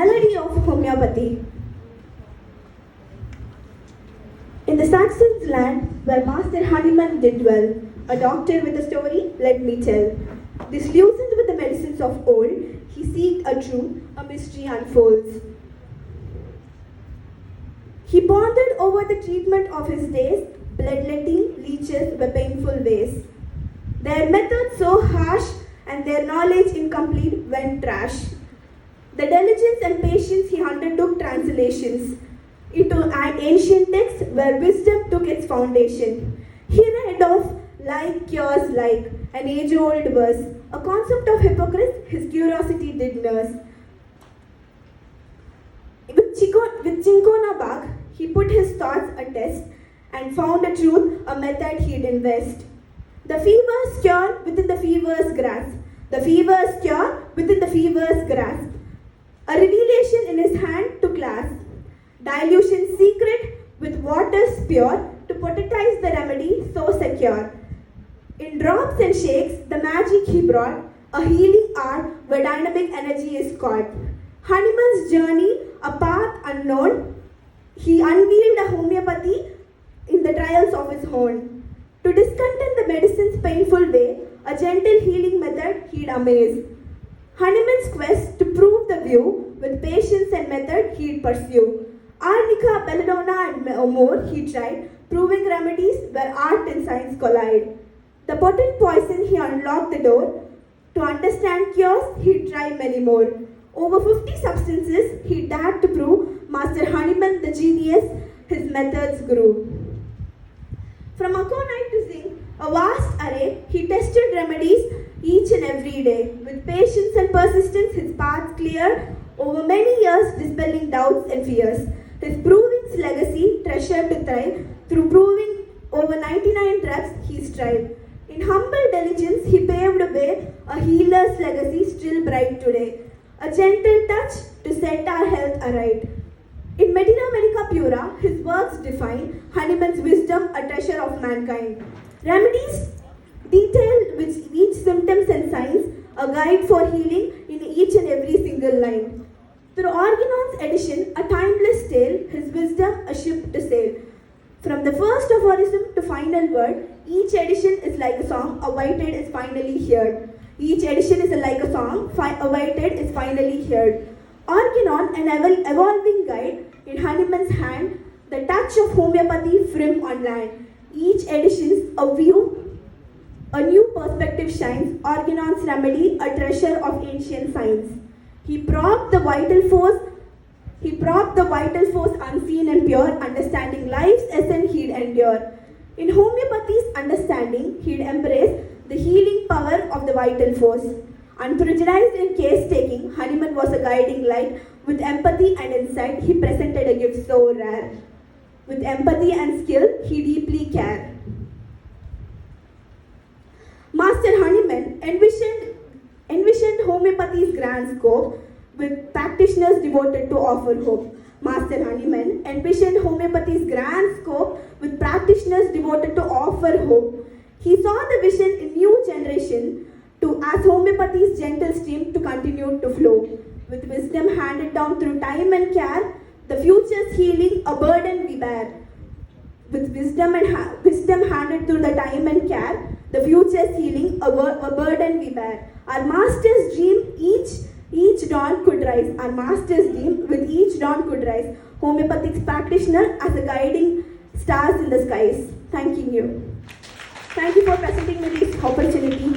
Melody of Homeopathy. In the Saxons land where Master Hahnemann did dwell, a doctor with a story, let me tell. Disillusioned with the medicines of old, he seeked a truth, a mystery unfolds. He pondered over the treatment of his days, bloodletting leeches were painful ways. Their methods so harsh and their knowledge incomplete went trash. The diligence and patience he undertook translations into an ancient text where wisdom took its foundation. He read of like cures like, an age-old verse, a concept of Hippocrates his curiosity did nurse. With Chinkona Bach, he put his thoughts a test and found a truth, a method he'd invest. The fever's cure within the fever's grasp. The fever's cure within the fever's grasp. A revelation in his hand to clasp. Dilution secret with waters pure to poetize the remedy so secure. In drops and shakes, the magic he brought, a healing art where dynamic energy is caught. Hahnemann's journey, a path unknown, he unveiled a homeopathy in the trials of his own. To discontent the medicine's painful way, a gentle healing method he'd amaze. Hahnemann's quest to prove the view, with patience and method he'd pursue. Arnica, belladonna and more he tried, proving remedies where art and science collide. The potent poison he unlocked the door. To understand cures, he'd try many more. Over 50 substances he dared to prove. Master Hahnemann, the genius, his methods grew. From aconite to zinc, a vast array, he tested remedies each and every day. With patience and persistence, his path clear. Over many years, dispelling doubts and fears. His proving's legacy, treasure to thrive. Through proving over 99 drugs, he strived. In humble diligence, he paved a way, a healer's legacy still bright today. A gentle touch to set our health aright. In Medina Medica Pura, his works define Hahnemann's wisdom, a treasure of mankind. Remedies detailed with each symptoms and signs, a guide for healing in each and every single line. Through Organon's edition, a timeless tale, his wisdom, a ship to sail. From the first aphorism to final word, each edition is like a song, awaited is finally heard. Each edition is like a song, awaited is finally heard. Organon, an evolving guide in Hahnemann's hand, the touch of homeopathy firm on land. Each edition's a view, a new perspective shines. Organon's remedy, a treasure of ancient science. He probed the vital force unseen and pure, understanding life's essence he'd endure. In homeopathy's understanding, he'd embrace the healing power of the vital force. Unprejudiced in case-taking, Hahnemann was a guiding light. With empathy and insight, he presented a gift so rare. With empathy and skill, he deeply cared. Master Hahnemann envisioned homeopathy's grand scope, with practitioners devoted to offer hope. Master Hahnemann envisioned homeopathy's grand scope, with practitioners devoted to offer hope. He saw the vision in new generation to ask homeopathy's gentle stream to continue to flow. With wisdom handed down through time and care, the future's healing a burden we bear. With wisdom handed through the time and care, the future's healing a burden we bear. Our master's dream each dawn could rise. Our master's dream with each dawn could rise. Homeopathic practitioner as a guiding stars in the skies. Thanking you. Thank you for presenting me this opportunity.